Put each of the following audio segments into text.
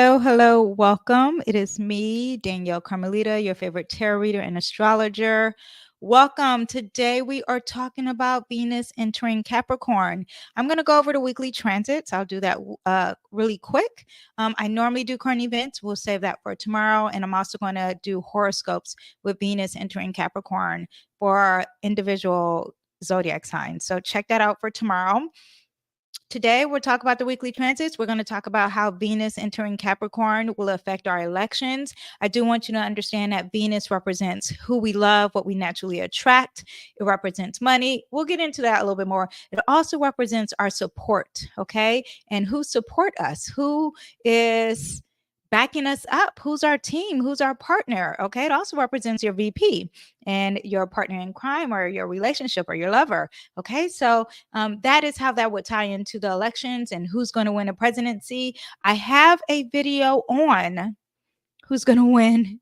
Hello, welcome. It is me, Danyell Carmelita, your favorite tarot reader and astrologer. Welcome. Today we are talking about Venus entering Capricorn. I'm going to go over the weekly transits. I'll do that really quick. I normally do current events. We'll save that for tomorrow. And I'm also going to do horoscopes with Venus entering Capricorn for individual zodiac signs. So check that out for tomorrow. Today, we'll talk about the weekly transits. We're going to talk about how Venus entering Capricorn will affect our elections. I do want you to understand that Venus represents who we love, what we naturally attract. It represents money. We'll get into that a little bit more. It also represents our support, okay? And who support us, who is backing us up, who's our team, who's our partner, okay? It also represents your VP and your partner in crime or your relationship or your lover, okay? So that is how that would tie into the elections and who's going to win the presidency. I have a video on who's going to win,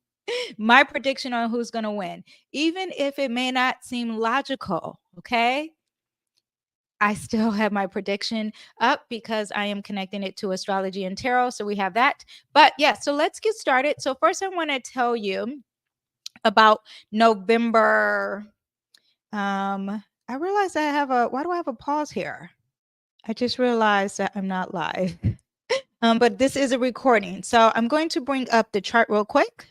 my prediction on who's going to win, even if it may not seem logical, okay? I still have my prediction up because I am connecting it to astrology and tarot. So we have that. But yeah, so let's get started. So first I want to tell you about November. I realized why do I have a pause here? I just realized that I'm not live. But this is a recording. So I'm going to bring up the chart real quick.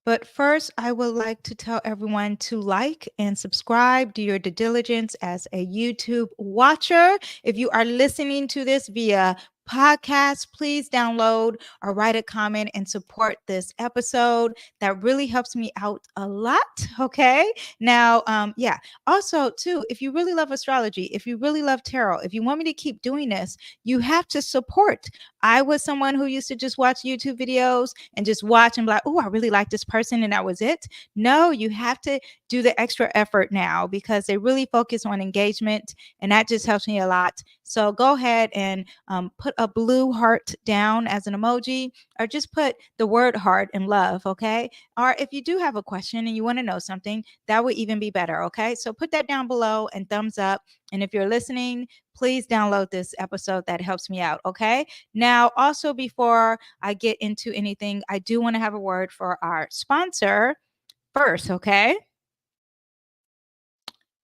But first, I would like to tell everyone to like and subscribe, do your due diligence as a YouTube watcher. If you are listening to this via podcast, please download or write a comment and support this episode. That really helps me out a lot. Okay. Now, yeah. Also, too, if you really love astrology, if you really love tarot, if you want me to keep doing this, you have to support. I was someone who used to just watch YouTube videos and just watch and be like, oh, I really like this person, and that was it. No, you have to do the extra effort now because they really focus on engagement, and that just helps me a lot. So go ahead and put a blue heart down as an emoji, or just put the word heart and love, okay? Or if you do have a question and you want to know something, that would even be better, okay? So put that down below and thumbs up. And if you're listening, please download this episode. That helps me out, okay? Now, also before I get into anything, I do want to have a word for our sponsor first, okay?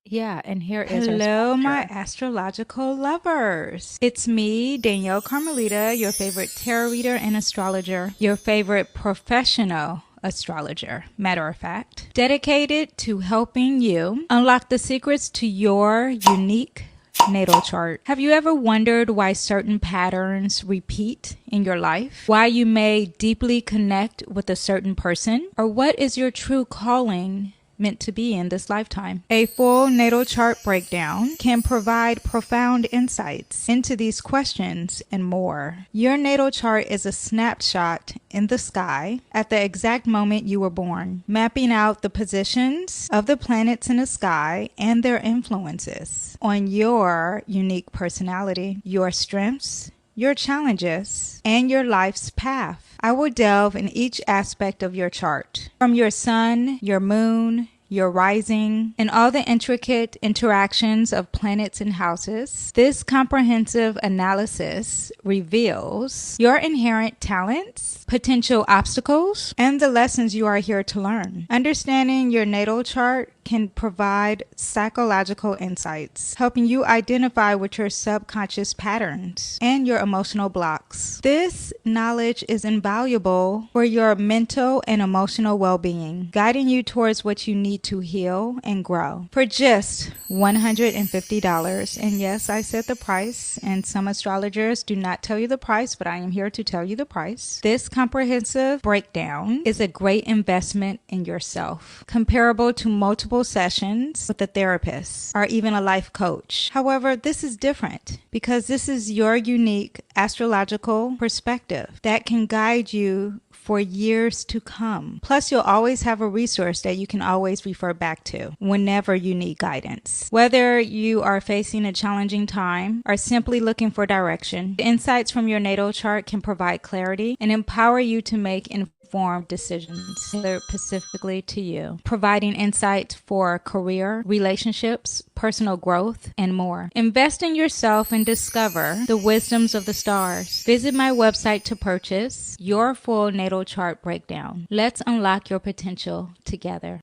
Yeah, and here is hello, my astrological lovers. It's me, Danyell Carmelita, your favorite tarot reader and astrologer, your favorite professional astrologer, matter of fact, dedicated to helping you unlock the secrets to your unique natal chart. Have you ever wondered why certain patterns repeat in your life? Why you may deeply connect with a certain person? Or what is your true calling meant to be in this lifetime? A full natal chart breakdown can provide profound insights into these questions and more. Your natal chart is a snapshot in the sky at the exact moment you were born, mapping out the positions of the planets in the sky and their influences on your unique personality, your strengths, your challenges, and your life's path. I will delve in each aspect of your chart, from your sun, your moon, your rising, and all the intricate interactions of planets and houses. This comprehensive analysis reveals your inherent talents, potential obstacles, and the lessons you are here to learn. Understanding your natal chart can provide psychological insights, helping you identify with your subconscious patterns and your emotional blocks. This knowledge is invaluable for your mental and emotional well-being, guiding you towards what you need to heal and grow. For just $150, and yes, I said the price, and some astrologers do not tell you the price, but I am here to tell you the price. This comprehensive breakdown is a great investment in yourself, comparable to multiple sessions with a therapist or even a life coach. However, this is different because this is your unique astrological perspective that can guide you for years to come. Plus, you'll always have a resource that you can always refer back to whenever you need guidance. Whether you are facing a challenging time or simply looking for direction, the insights from your natal chart can provide clarity and empower you to make informed informed decisions tailored specifically to you, providing insights for career, relationships, personal growth, and more. Invest in yourself and discover the wisdoms of the stars. Visit my website to purchase your full natal chart breakdown. Let's unlock your potential together.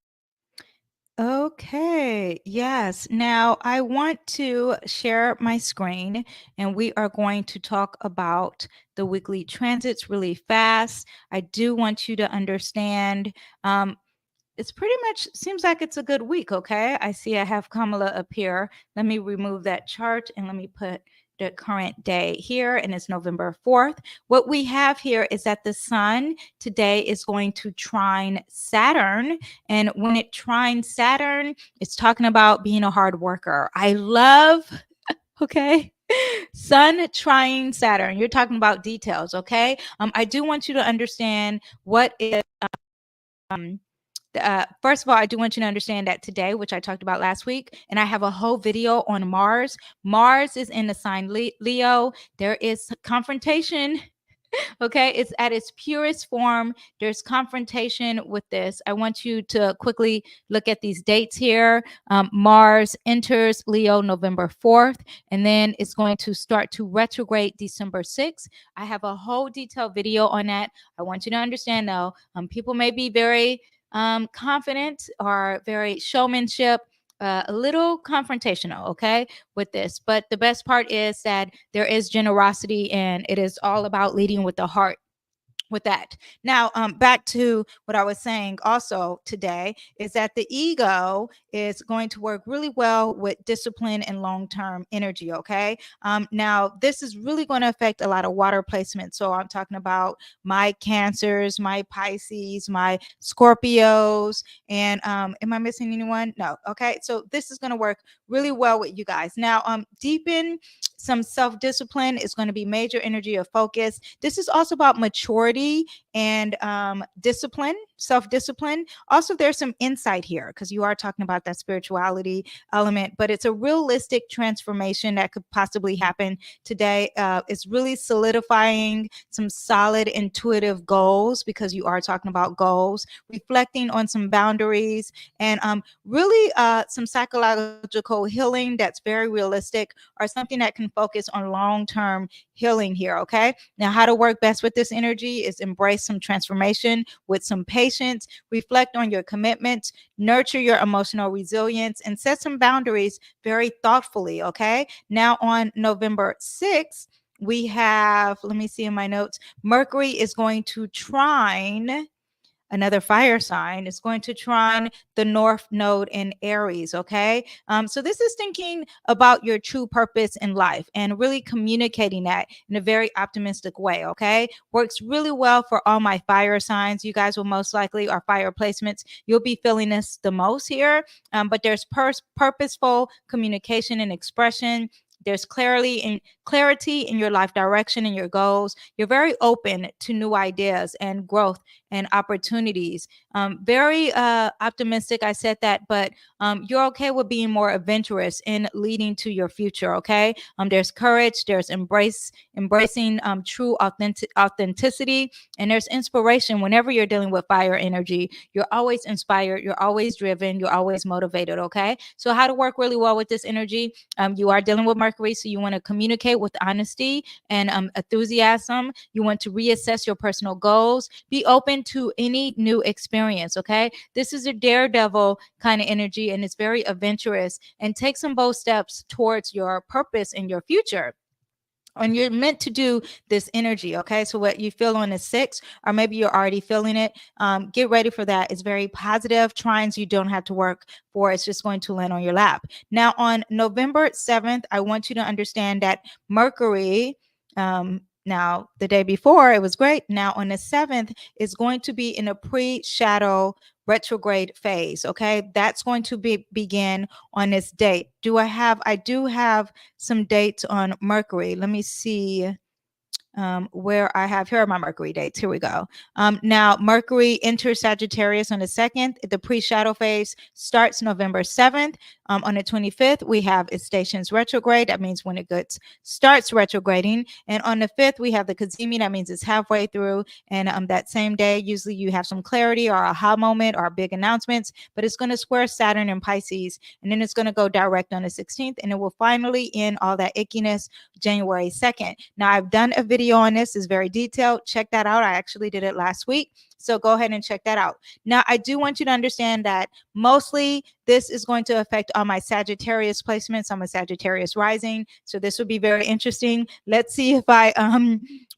Okay, yes. Now I want to share my screen and we are going to talk about the weekly transits really fast. I do want you to understand it's pretty much seems like it's a good week. Okay, I see I have Kamala up here. Let me remove that chart and let me put the current day here, and it's November 4th. What we have here is that the sun today is going to trine Saturn, and when it trines Saturn, it's talking about being a hard worker. I love, okay, sun trying Saturn. You're talking about details, okay? I do want you to understand what is first of all, I do want you to understand that today, which I talked about last week, and I have a whole video on Mars. Mars is in the sign Leo. There is confrontation. Okay, it's at its purest form. There's confrontation with this. I want you to quickly look at these dates here. Mars enters Leo November 4th, and then it's going to start to retrograde December 6th. I have a whole detailed video on that. I want you to understand, though, people may be very confident or very showmanship, a little confrontational, okay, with this. But the best part is that there is generosity and it is all about leading with the heart with that. Now, back to what I was saying also today is that the ego is going to work really well with discipline and long-term energy. Okay. Now this is really going to affect a lot of water placement. So I'm talking about my Cancers, my Pisces, my Scorpios, and am I missing anyone? No. Okay. So this is going to work really well with you guys. Now, deepen some self-discipline is going to be major energy of focus. This is also about maturity and discipline, self-discipline. Also, there's some insight here because you are talking about that spirituality element, but it's a realistic transformation that could possibly happen today. It's really solidifying some solid intuitive goals because you are talking about goals, reflecting on some boundaries, and really some psychological healing that's very realistic or something that can focus on long-term healing here. Okay. Now, how to work best with this energy is embrace some transformation with some patience, reflect on your commitments, nurture your emotional resilience, and set some boundaries very thoughtfully. Okay. Now, on November 6th, we have, let me see in my notes, Mercury is going to trine another fire sign. Is going to trine the North Node in Aries. Okay. So this is thinking about your true purpose in life and really communicating that in a very optimistic way. Okay. Works really well for all my fire signs. You guys will most likely, or fire placements, you'll be feeling this the most here. But there's purposeful communication and expression. There's clarity in your life direction and your goals. You're very open to new ideas and growth and opportunities. Very optimistic. I said that, but you're okay with being more adventurous in leading to your future. Okay. There's courage. There's embracing true authenticity, and there's inspiration. Whenever you're dealing with fire energy, you're always inspired. You're always driven. You're always motivated. Okay. So how to work really well with this energy? You are dealing with Mercury, so you want to communicate with honesty and enthusiasm. You want to reassess your personal goals. Be open to any new experience. Okay. This is a daredevil kind of energy and it's very adventurous, and take some bold steps towards your purpose and your future. And you're meant to do this energy. Okay. So what you feel on the 6th, or maybe you're already feeling it, get ready for that. It's very positive. Trines you don't have to work for. It's just going to land on your lap. Now, on November 7th, I want you to understand that Mercury, now the day before it was great. Now on the 7th is going to be in a pre-shadow retrograde phase. Okay. That's going to begin on this date. I do have some dates on Mercury. Let me see. where I have, here are my Mercury dates. Here we go. Now, Mercury enters Sagittarius on the 2nd. The pre-shadow phase starts November 7th. On the 25th, we have its stations retrograde. That means when it starts retrograding. And on the 5th, we have the Cazimi. That means it's halfway through. And that same day, usually you have some clarity or aha moment or big announcements, but it's going to square Saturn and Pisces. And then it's going to go direct on the 16th. And it will finally end all that ickiness January 2nd. Now, I've done a video on this. It's very detailed. Check that out. I actually did it last week. So go ahead and check that out. Now, I do want you to understand that mostly this is going to affect all my Sagittarius placements. I'm a Sagittarius rising, so this would be very interesting. Let's see if I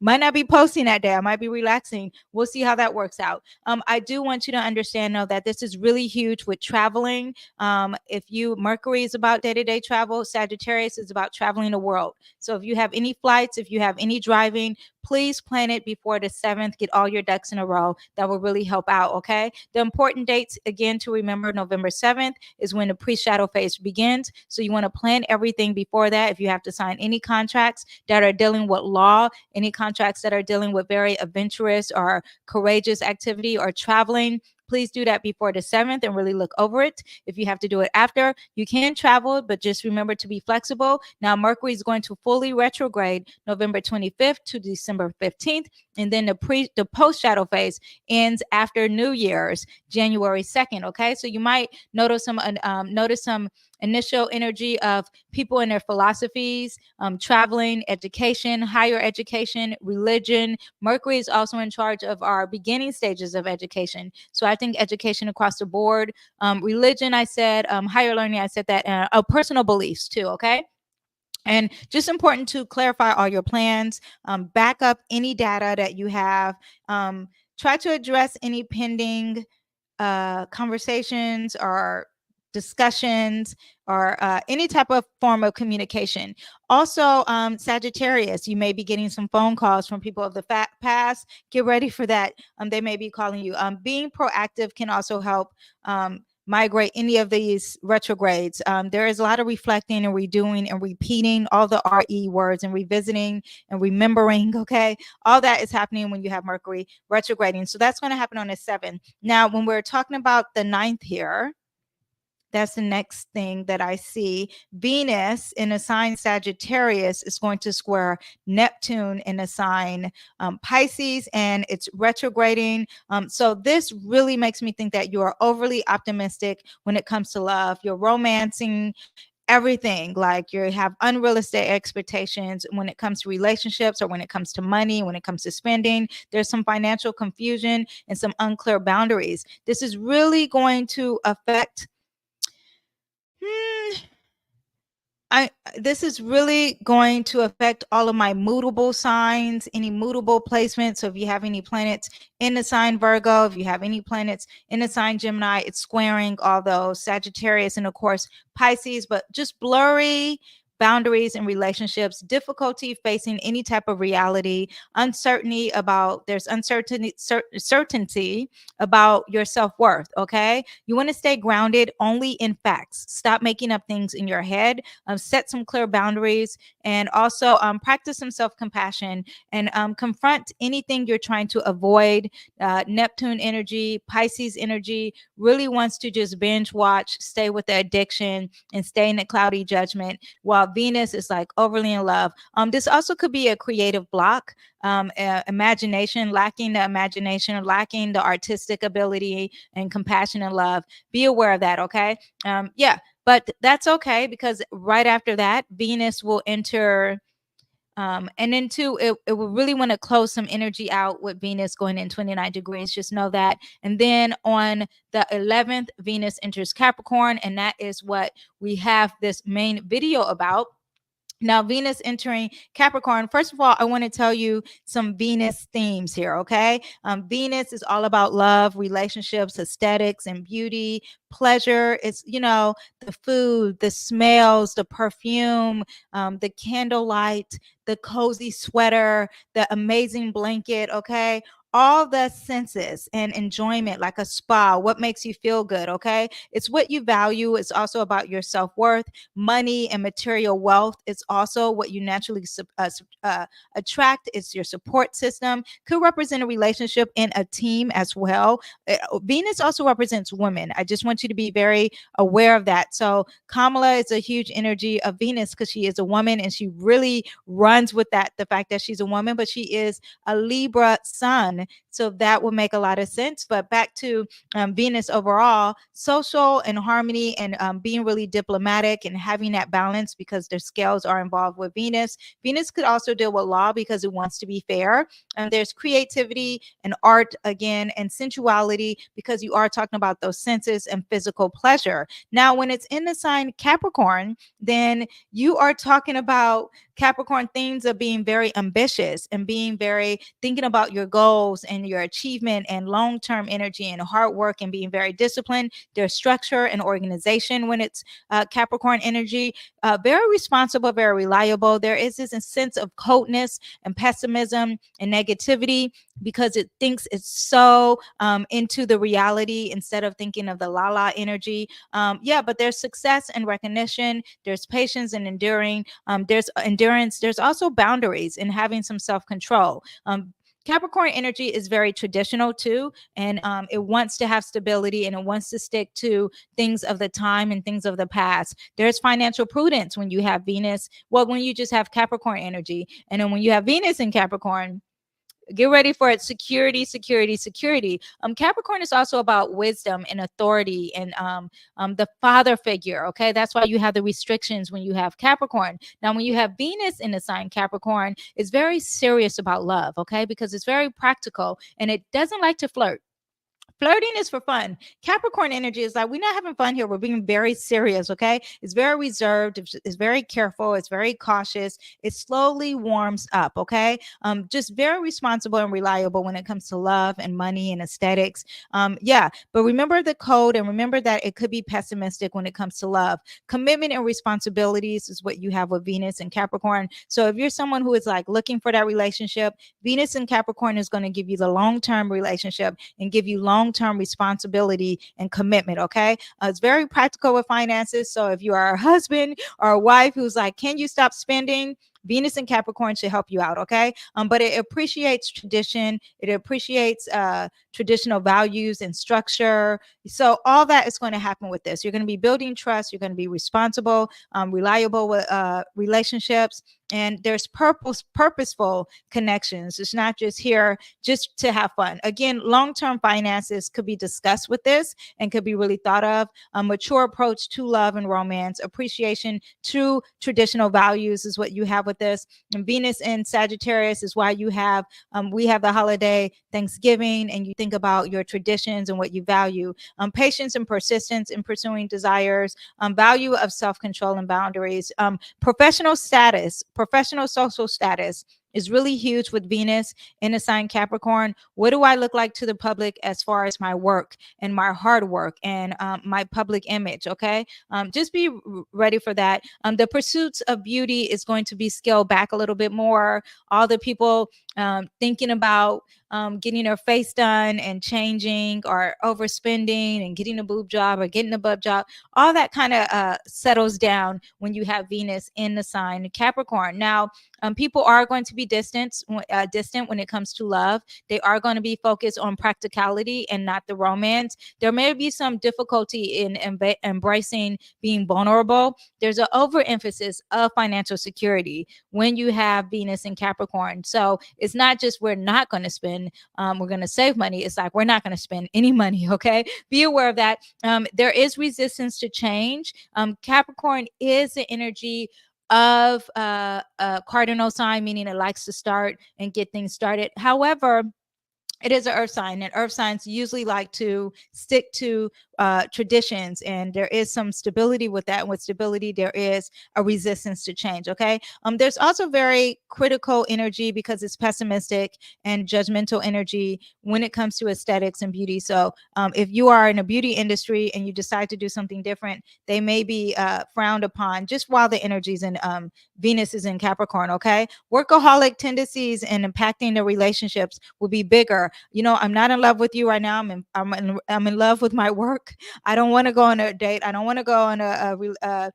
might not be posting that day. I might be relaxing. We'll see how that works out. I do want you to understand, though, that this is really huge with traveling. If Mercury is about day-to-day travel, Sagittarius is about traveling the world. So if you have any flights, if you have any driving, please plan it before the 7th. Get all your ducks in a row. That will really help out, okay? The important dates, again, to remember, November 7th is when the pre-shadow phase begins. So you want to plan everything before that. If you have to sign any contracts that are dealing with law, any contracts that are dealing with very adventurous or courageous activity or traveling, please do that before the 7th and really look over it. If you have to do it after, you can travel, but just remember to be flexible. Now, Mercury is going to fully retrograde November 25th to December 15th. And then the post-shadow phase ends after New Year's, January 2nd, okay? So you might notice some initial energy of people and their philosophies, traveling, education, higher education, religion. Mercury is also in charge of our beginning stages of education. So I think education across the board, religion, I said, higher learning, I said that, personal beliefs too, okay? And just important to clarify all your plans, back up any data that you have, try to address any pending conversations or discussions or any type of form of communication. Also, Sagittarius, you may be getting some phone calls from people of the past. Get ready for that. They may be calling you. Being proactive can also help migrate any of these retrogrades. There is a lot of reflecting and redoing and repeating all the RE words and revisiting and remembering, okay? All that is happening when you have Mercury retrograding. So that's going to happen on the 7th. Now, when we're talking about the 9th here, that's the next thing that I see. Venus in a sign Sagittarius is going to square Neptune in a sign Pisces, and it's retrograding. So this really makes me think that you are overly optimistic when it comes to love. You're romancing everything, like you have unrealistic expectations when it comes to relationships or when it comes to money, when it comes to spending. There's some financial confusion and some unclear boundaries. This is really going to affect this is really going to affect all of my mutable signs, any mutable placements. So if you have any planets in the sign Virgo, if you have any planets in the sign Gemini, it's squaring all those, Sagittarius, and of course Pisces, but just blurry boundaries and relationships, difficulty facing any type of reality, there's certainty about your self-worth, okay? You want to stay grounded only in facts. Stop making up things in your head. Set some clear boundaries, and also practice some self-compassion and confront anything you're trying to avoid. Neptune energy, Pisces energy really wants to just binge watch, stay with the addiction, and stay in the cloudy judgment, while Venus is like overly in love. This also could be a creative block, imagination, lacking the imagination, lacking the artistic ability and compassion and love. Be aware of that, okay? Yeah, but that's okay, because right after that, Venus will enter. And then too, it will really want to close some energy out with Venus going in 29 degrees. Just know that. And then on the 11th, Venus enters Capricorn, and that is what we have this main video about. Now, Venus entering Capricorn. First of all, I want to tell you some Venus themes here, okay? Venus is all about love, relationships, aesthetics, and beauty, pleasure. It's, the food, the smells, the perfume, the candlelight, the cozy sweater, the amazing blanket, okay? all the senses and enjoyment, like a spa, what makes you feel good, okay? It's what you value. It's also about your self-worth. Money and material wealth, it's also what you naturally attract. It's your support system. Could represent a relationship in a team as well. Venus also represents women. I just want you to be very aware of that. So Kamala is a huge energy of Venus because she is a woman and she really runs with that, the fact that she's a woman, but she is a Libra sun. So that would make a lot of sense. But back to Venus overall, social and harmony and being really diplomatic and having that balance because their scales are involved with Venus. Venus could also deal with law because it wants to be fair. And there's creativity and art again and sensuality because you are talking about those senses and physical pleasure. Now, when it's in the sign Capricorn, then you are talking about Capricorn themes of being very ambitious and being very thinking about your goals and your achievement and long-term energy and hard work and being very disciplined. There's structure and organization when it's Capricorn energy. Very responsible, very reliable. There is this sense of coldness and pessimism and negativity because it thinks it's so into the reality instead of thinking of the la energy. Yeah, but there's success and recognition. There's patience and enduring. There's endurance. There's also boundaries and having some self-control. Capricorn energy is very traditional too, and it wants to have stability and it wants to stick to things of the time and things of the past. There's financial prudence when you have Venus. Well, when you just have Capricorn energy, and then when you have Venus in Capricorn, get ready for it. Security, security, security. Capricorn is also about wisdom and authority and the father figure. Okay, that's why you have the restrictions when you have Capricorn. Now, when you have Venus in the sign Capricorn, it's very serious about love. Okay, because it's very practical and it doesn't like to flirt. Flirting is for fun. Capricorn energy is like, we're not having fun here. We're being very serious, okay? It's very reserved. It's very careful. It's very cautious. It slowly warms up, okay? Just very responsible and reliable when it comes to love and money and aesthetics. Yeah, but remember the code and remember that it could be pessimistic when it comes to love. Commitment and responsibilities is what you have with Venus and Capricorn. So if you're someone who is like looking for that relationship, Venus and Capricorn is going to give you the long-term relationship and give you long-term responsibility and commitment. Okay. It's very practical with finances. So if you are a husband or a wife who's like, can you stop spending? Venus and Capricorn should help you out, okay? But it appreciates tradition. It appreciates traditional values and structure. So all that is going to happen with this. You're going to be building trust. You're going to be responsible, reliable with relationships. And there's purposeful connections. It's not just here just to have fun. Again, long-term finances could be discussed with this and could be really thought of. A mature approach to love and romance, appreciation to traditional values is what you have with this. And Venus in Sagittarius is why you have, we have the holiday Thanksgiving and you think about your traditions and what you value. Patience and persistence in pursuing desires, value of self-control and boundaries, professional status, professional social status is really huge with Venus in the sign Capricorn. What do I look like to the public as far as my work and my hard work and my public image? Okay. Just be ready for that. The pursuits of beauty is going to be scaled back a little bit more. All the people thinking about getting their face done and changing or overspending and getting a boob job or getting a butt job, all that kind of settles down when you have Venus in the sign Capricorn. Now, people are going to be distant when it comes to love. They are going to be focused on practicality and not the romance. There may be some difficulty in embracing being vulnerable. There's an overemphasis of financial security when you have Venus in Capricorn. So it's not just we're not going to spend, we're going to save money. It's like we're not going to spend any money, okay? Be aware of that. There is resistance to change. Capricorn is the energy of a cardinal sign, meaning it likes to start and get things started. However, it is an earth sign, and earth signs usually like to stick to traditions, and there is some stability with that. And with stability, there is a resistance to change. Okay. There's also very critical energy because it's pessimistic and judgmental energy when it comes to aesthetics and beauty. So if you are in a beauty industry and you decide to do something different, they may be frowned upon just while the energies in Venus is in Capricorn. Okay. Workaholic tendencies and impacting the relationships will be bigger. here. I'm not in love with you right now. I'm in love with my work. I don't want to go on a date. I don't want to go on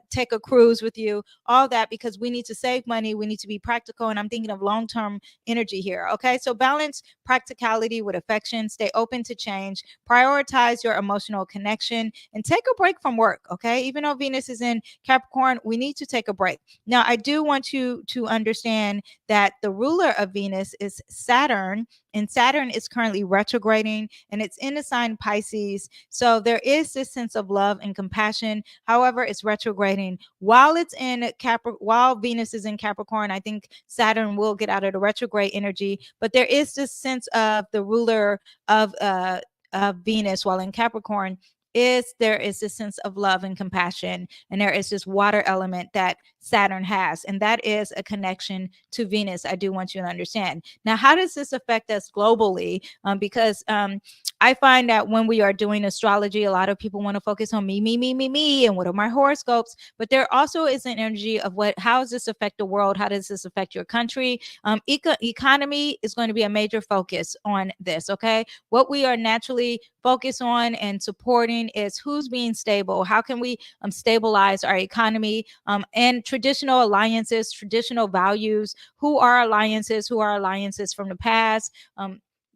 take a cruise with you, all that, because we need to save money. We need to be practical. And I'm thinking of long term energy here. Okay. So balance practicality with affection, stay open to change, prioritize your emotional connection, and take a break from work. Okay. Even though Venus is in Capricorn, we need to take a break. Now, I do want you to understand that the ruler of Venus is Saturn, and Saturn is currently retrograding, and it's in the sign Pisces. So there is this sense of love and compassion. However, it's retrograding while it's in while Venus is in Capricorn. I think Saturn will get out of the retrograde energy, but there is this sense of the ruler of Venus while in Capricorn there is this sense of love and compassion, and there is this water element that Saturn has, and that is a connection to Venus. I do want you to understand. Now, how does this affect us globally? Because I find that when we are doing astrology, a lot of people want to focus on me, and what are my horoscopes? But there also is an energy of how does this affect the world? How does this affect your country? Economy is going to be a major focus on this. Okay, what we are naturally focused on and supporting is who's being stable. How can we stabilize our economy, and traditional alliances, traditional values? Who are alliances? Who are alliances from the past?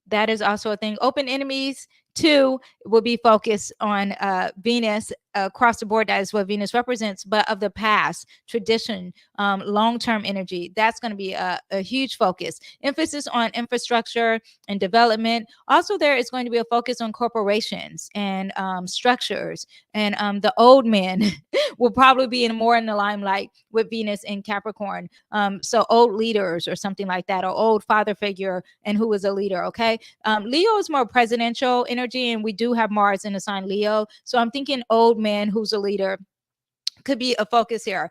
That is also a thing. Open enemies too will be focused on Venus across the board. That is what Venus represents, but of the past, tradition, long-term energy. That's going to be a huge focus. Emphasis on infrastructure and development. Also, there is going to be a focus on corporations and structures. And the old men will probably be more in the limelight with Venus in Capricorn. So old leaders or something like that, or old father figure and who is a leader. Okay. Leo is more presidential energy, and we do have Mars in the sign Leo. So I'm thinking old man who's a leader could be a focus here.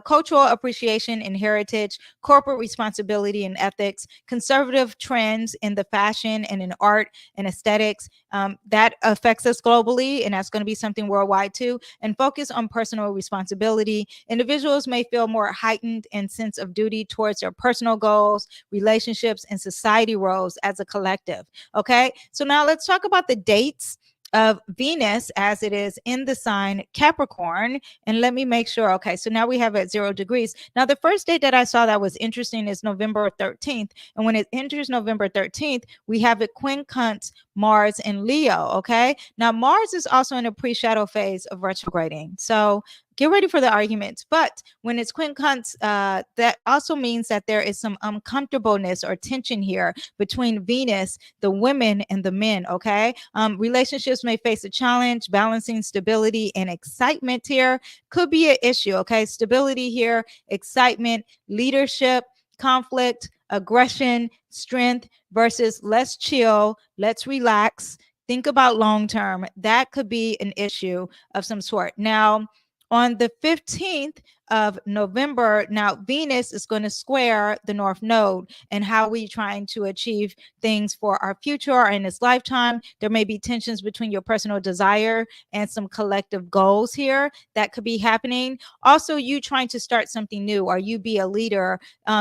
Cultural appreciation and heritage, corporate responsibility and ethics, conservative trends in the fashion and in art and aesthetics. That affects us globally, and that's going to be something worldwide too. And focus on personal responsibility. Individuals may feel more heightened and sense of duty towards their personal goals, relationships, and society roles as a collective. Okay, so now let's talk about the dates of Venus as it is in the sign Capricorn. And let me make sure. Okay, so now we have at 0 degrees. Now, the first date that I saw that was interesting is November 13th. And when it enters November 13th, we have it quincunx Mars in Leo. Okay, now Mars is also in a pre-shadow phase of retrograding. So get ready for the arguments. But when it's quincunx, that also means that there is some uncomfortableness or tension here between Venus, the women, and the men. Okay. Relationships may face a challenge. Balancing stability and excitement here could be an issue. Okay. Stability here, excitement, leadership, conflict, aggression, strength versus let's chill, let's relax, think about long term. That could be an issue of some sort. Now, on the 15th of November, now Venus is going to square the North Node, and how we trying to achieve things for our future or in this lifetime. There may be tensions between your personal desire and some collective goals here that could be happening. Also, you trying to start something new, or you be a leader.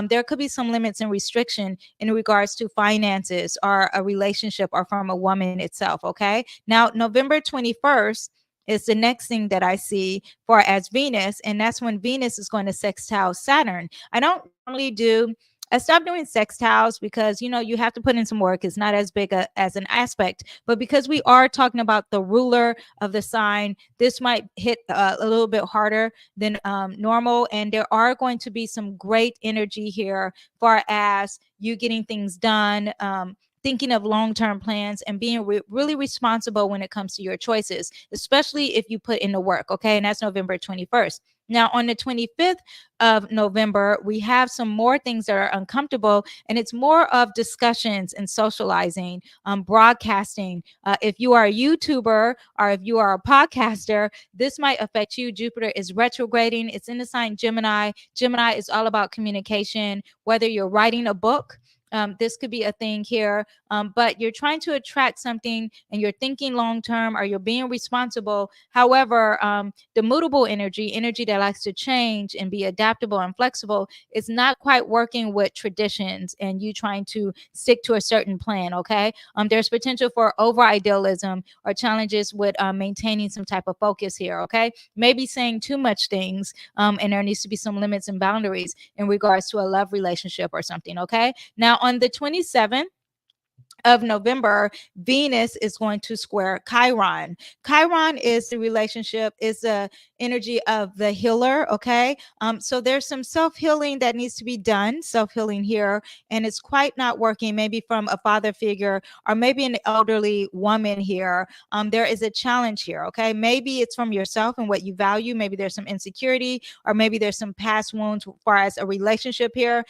There could be some limits and restriction in regards to finances or a relationship or from a woman itself. Okay. Now, November 21st is the next thing that I see for as Venus, and that's when Venus is going to sextile Saturn. I don't normally do. I stopped doing sextiles because, you have to put in some work. It's not as big as an aspect, but because we are talking about the ruler of the sign, this might hit a little bit harder than normal. And there are going to be some great energy here far as you getting things done, thinking of long-term plans, and being really responsible when it comes to your choices, especially if you put in the work. Okay. And that's November 21st. Now, on the 25th of November, we have some more things that are uncomfortable, and it's more of discussions and socializing, broadcasting. If you are a YouTuber or if you are a podcaster, this might affect you. Jupiter is retrograding. It's in the sign Gemini. Gemini is all about communication, whether you're writing a book, This could be a thing here, but you're trying to attract something and you're thinking long term, or you're being responsible. However, the mutable energy that likes to change and be adaptable and flexible, is not quite working with traditions and you trying to stick to a certain plan. Okay. There's potential for over idealism or challenges with maintaining some type of focus here. Okay. Maybe saying too much things, and there needs to be some limits and boundaries in regards to a love relationship or something. Okay. Now, on the 27th of November, Venus is going to square Chiron. Chiron is the relationship, is the energy of the healer. Okay. So there's some self-healing that needs to be done, self-healing here, and it's quite not working, maybe from a father figure or maybe an elderly woman here. There is a challenge here. Okay. Maybe it's from yourself and what you value. Maybe there's some insecurity, or maybe there's some past wounds as far as a relationship here.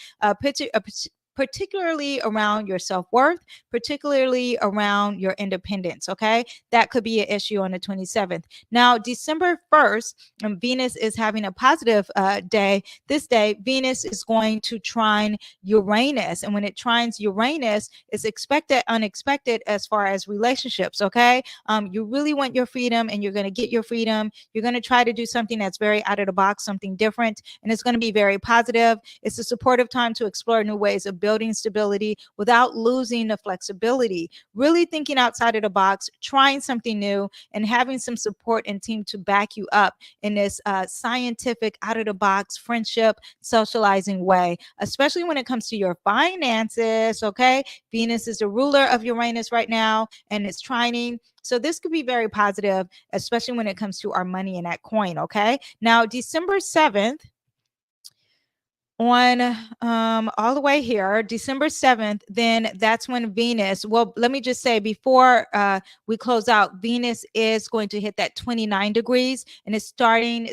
Particularly around your self-worth, particularly around your independence. Okay. That could be an issue on the 27th. Now, December 1st, Venus is having a positive day. This day, Venus is going to trine Uranus. And when it trines Uranus, it's expected, unexpected as far as relationships. Okay. You really want your freedom and you're going to get your freedom. You're going to try to do something that's very out of the box, something different, and it's going to be very positive. It's a supportive time to explore new ways of building stability without losing the flexibility. Really thinking outside of the box, trying something new, and having some support and team to back you up in this scientific, out of the box, friendship, socializing way, especially when it comes to your finances. Okay. Venus is the ruler of Uranus right now, and it's trining. So this could be very positive, especially when it comes to our money and that coin. Okay. Now, December 7th, on all the way here, December 7th, then that's when Venus, well, let me just say before we close out, Venus is going to hit that 29 degrees, and it's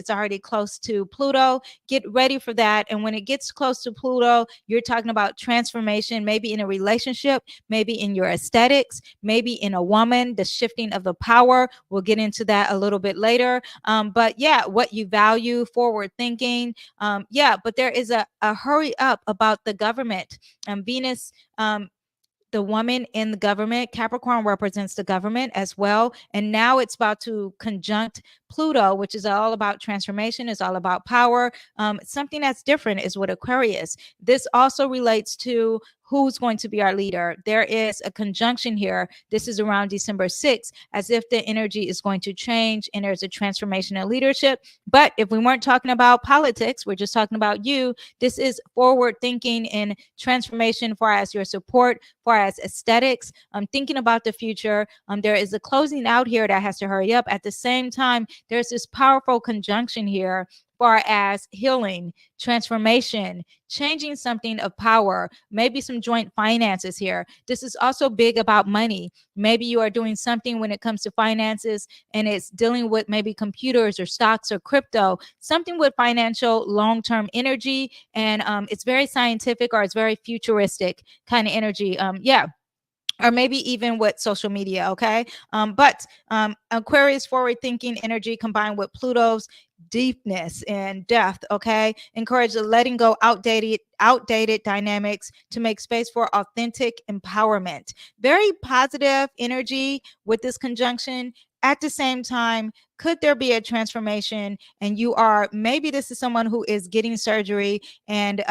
already close to Pluto. Get ready for that. And when it gets close to Pluto, you're talking about transformation, maybe in a relationship, maybe in your aesthetics, maybe in a woman, the shifting of the power. We'll get into that a little bit later. But yeah, what you value, forward thinking. But there is a hurry up about the government. Venus, the woman in the government, Capricorn represents the government as well. And now it's about to conjunct Pluto, which is all about transformation, is all about power. Something that's different is with Aquarius. This also relates to who's going to be our leader. There is a conjunction here. This is around December 6th, as if the energy is going to change and there's a transformation in leadership. But if we weren't talking about politics, we're just talking about you. This is forward thinking and transformation for as your support, for as aesthetics. Thinking about the future. There is a closing out here that has to hurry up. At the same time, there's this powerful conjunction here far as healing, transformation, changing something of power, maybe some joint finances here. This is also big about money. Maybe you are doing something when it comes to finances and it's dealing with maybe computers or stocks or crypto, something with financial long-term energy. And it's very scientific, or it's very futuristic kind of energy. Or maybe even with social media. Okay. But Aquarius forward thinking energy combined with Pluto's deepness and depth. Okay. Encourage the letting go outdated dynamics to make space for authentic empowerment. Very positive energy with this conjunction. At the same time, could there be a transformation? And maybe this is someone who is getting surgery, and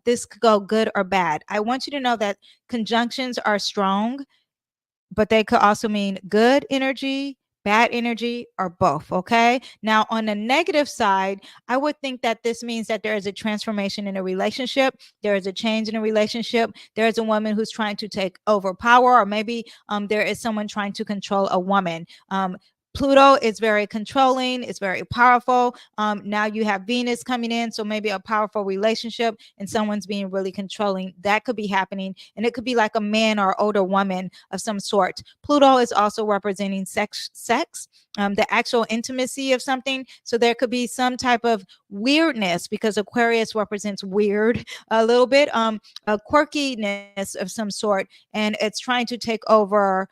this could go good or bad. I want you to know that conjunctions are strong, but they could also mean good energy, bad energy, or both. Okay. Now, on the negative side, I would think that this means that there is a transformation in a relationship. There is a change in a relationship. There is a woman who's trying to take over power, or maybe there is someone trying to control a woman. Pluto is very controlling. It's very powerful. Now you have Venus coming in. So maybe a powerful relationship and someone's being really controlling. That could be happening. And it could be like a man or older woman of some sort. Pluto is also representing sex, the actual intimacy of something. So there could be some type of weirdness, because Aquarius represents weird a little bit, a quirkiness of some sort. And it's trying to take over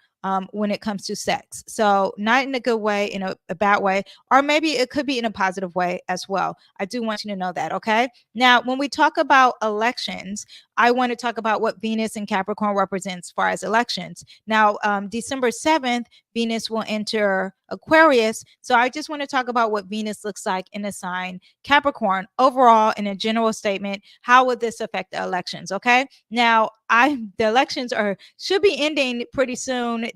when it comes to sex. So not in a good way, in a bad way, or maybe it could be in a positive way as well. I do want you to know that, okay? Now, when we talk about elections, I want to talk about what Venus in Capricorn represents as far as elections. Now, December 7th, Venus will enter Aquarius. So I just want to talk about what Venus looks like in the sign Capricorn. Overall, in a general statement, how would this affect the elections? Okay. Now, the elections should be ending pretty soon.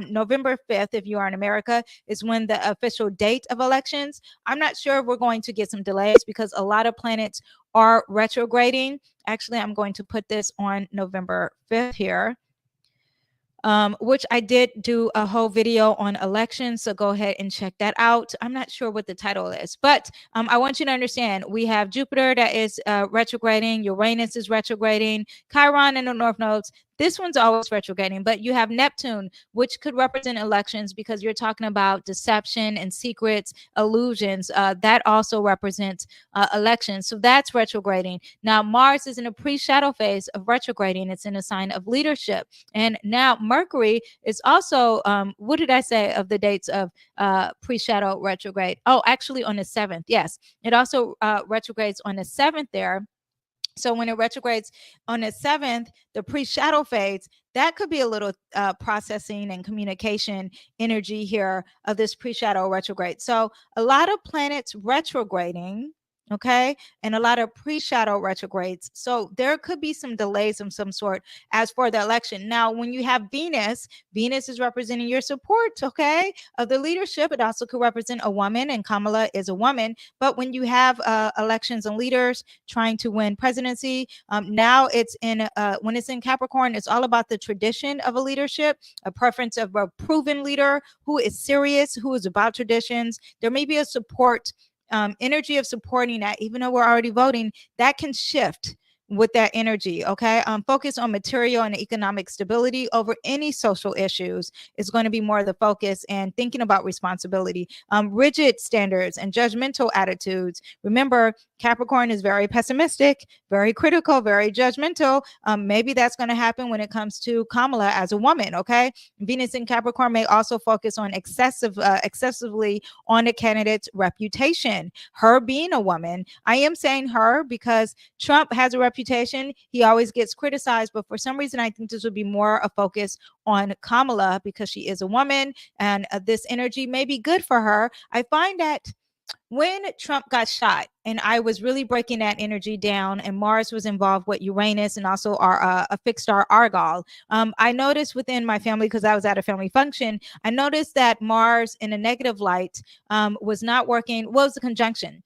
November 5th, if you are in America, is when the official date of elections. I'm not sure if we're going to get some delays because a lot of planets are retrograding. Actually, I'm going to put this on November 5th here. Which I did do a whole video on elections. So go ahead and check that out. I'm not sure what the title is, but I want you to understand we have Jupiter that is retrograding, Uranus is retrograding, Chiron in the North Nodes. This one's always retrograding, but you have Neptune, which could represent elections because you're talking about deception and secrets, illusions. That also represents elections. So that's retrograding. Now, Mars is in a pre-shadow phase of retrograding. It's in a sign of leadership. And now Mercury is also, what did I say of the dates of pre-shadow retrograde? Oh, actually on the 7th. Yes. It also retrogrades on the 7th there. So when it retrogrades on the 7th, the pre-shadow phase, that could be a little processing and communication energy here of this pre-shadow retrograde. So a lot of planets retrograding, okay, and a lot of pre-shadow retrogrades. So there could be some delays of some sort as for the election. Now, when you have Venus is representing your support, okay, of the leadership. It also could represent a woman, and Kamala is a woman. But when you have elections and leaders trying to win presidency, now it's in when it's in Capricorn, it's all about the tradition of a leadership, a preference of a proven leader who is serious, who is about traditions. There may be a support energy of supporting that, even though we're already voting, that can shift with that energy. Okay. Focus on material and economic stability over any social issues is going to be more of the focus, and thinking about responsibility, rigid standards and judgmental attitudes. Remember, Capricorn is very pessimistic, very critical, very judgmental. Maybe that's going to happen when it comes to Kamala as a woman. Okay. Venus in Capricorn may also focus on excessively on a candidate's reputation. Her being a woman, I am saying her because Trump has a reputation. He always gets criticized, but for some reason, I think this would be more a focus on Kamala because she is a woman, and this energy may be good for her. I find that when Trump got shot, and I was really breaking that energy down, and Mars was involved with Uranus and also our a fixed star Argyle. I noticed within my family, because I was at a family function, I noticed that Mars in a negative light was not working. Well, it was a conjunction.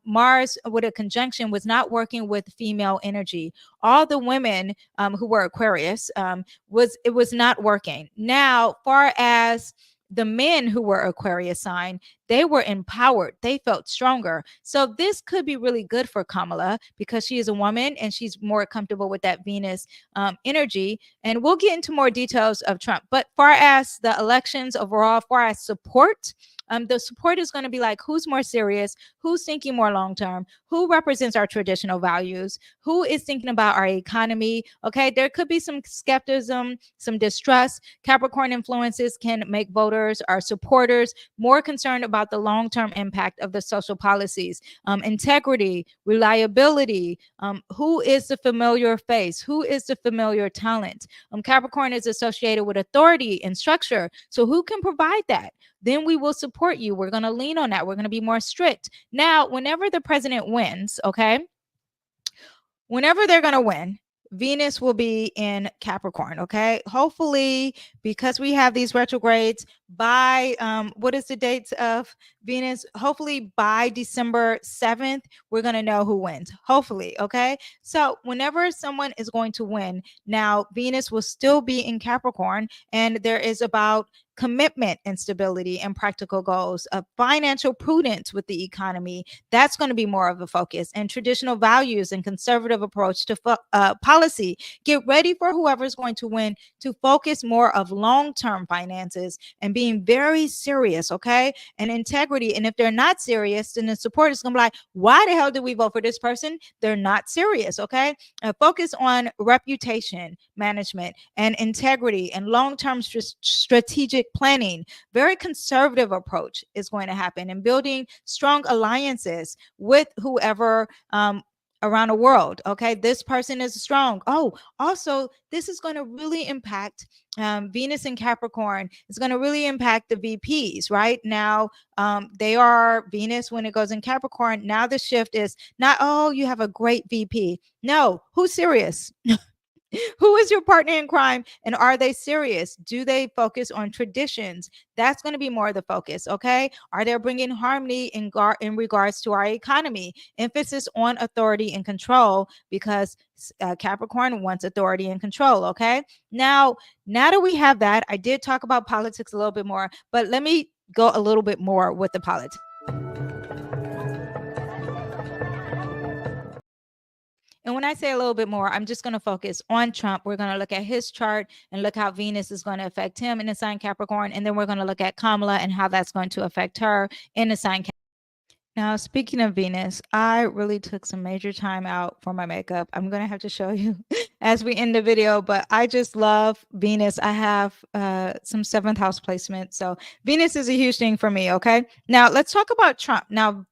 Mars with a conjunction was not working with female energy. All the women who were Aquarius it was not working. Now, far as the men who were Aquarius sign, they were empowered. They felt stronger. So this could be really good for Kamala because she is a woman and she's more comfortable with that Venus energy. And we'll get into more details of Trump. But far as the elections overall, far as support, the support is going to be like, who's more serious, who's thinking more long term, who represents our traditional values, who is thinking about our economy. Okay, there could be some skepticism, some distrust. Capricorn influences can make voters, our supporters, more concerned about the long term impact of the social policies. Integrity, reliability, who is the familiar face, who is the familiar talent. Capricorn is associated with authority and structure. So who can provide that? Then we will support you. We're going to lean on that. We're going to be more strict. Now, whenever the president wins, okay, whenever they're going to win, Venus will be in Capricorn. Okay. Hopefully, because we have these retrogrades by what is the dates of Venus? Hopefully by December 7th, we're going to know who wins. Hopefully. Okay. So whenever someone is going to win, now Venus will still be in Capricorn, and there is about commitment and stability and practical goals, financial prudence with the economy. That's going to be more of a focus, and traditional values and conservative approach to policy. Get ready for whoever's going to win to focus more of long-term finances and being very serious, okay? And integrity. And if they're not serious, then the support is going to be like, why the hell did we vote for this person? They're not serious, okay? Focus on reputation management and integrity and long-term strategic planning. Very conservative approach is going to happen, and building strong alliances with whoever around the world. Okay, this person is strong. Oh, also, this is going to really impact Venus and Capricorn. It's going to really impact the VPs. Right now, they are Venus when it goes in Capricorn. Now the shift is not, oh, you have a great VP. No, who's serious? Who is your partner in crime, and are they serious? Do they focus on traditions? That's going to be more of the focus, okay? Are they bringing harmony in regards to our economy? Emphasis on authority and control, because Capricorn wants authority and control, okay? Now that we have that, I did talk about politics a little bit more, but let me go a little bit more with the politics. And when I say a little bit more, I'm just going to focus on Trump. We're going to look at his chart and look how Venus is going to affect him in the sign Capricorn. And then we're going to look at Kamala and how that's going to affect her in the sign Capricorn. Now, speaking of Venus, I really took some major time out for my makeup. I'm going to have to show you as we end the video, but I just love Venus. I have some 7th house placement. So Venus is a huge thing for me, okay? Now, let's talk about Trump. Now,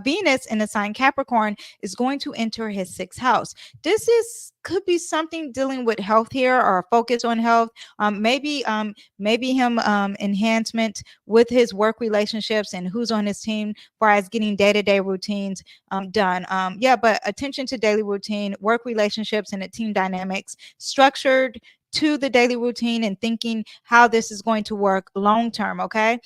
Venus in the sign Capricorn is going to enter his 6th house. This could be something dealing with health here, or a focus on health. Maybe him enhancement with his work relationships and who's on his team, far as getting day-to-day routines done. But attention to daily routine, work relationships, and the team dynamics, structured to the daily routine and thinking how this is going to work long term. Okay,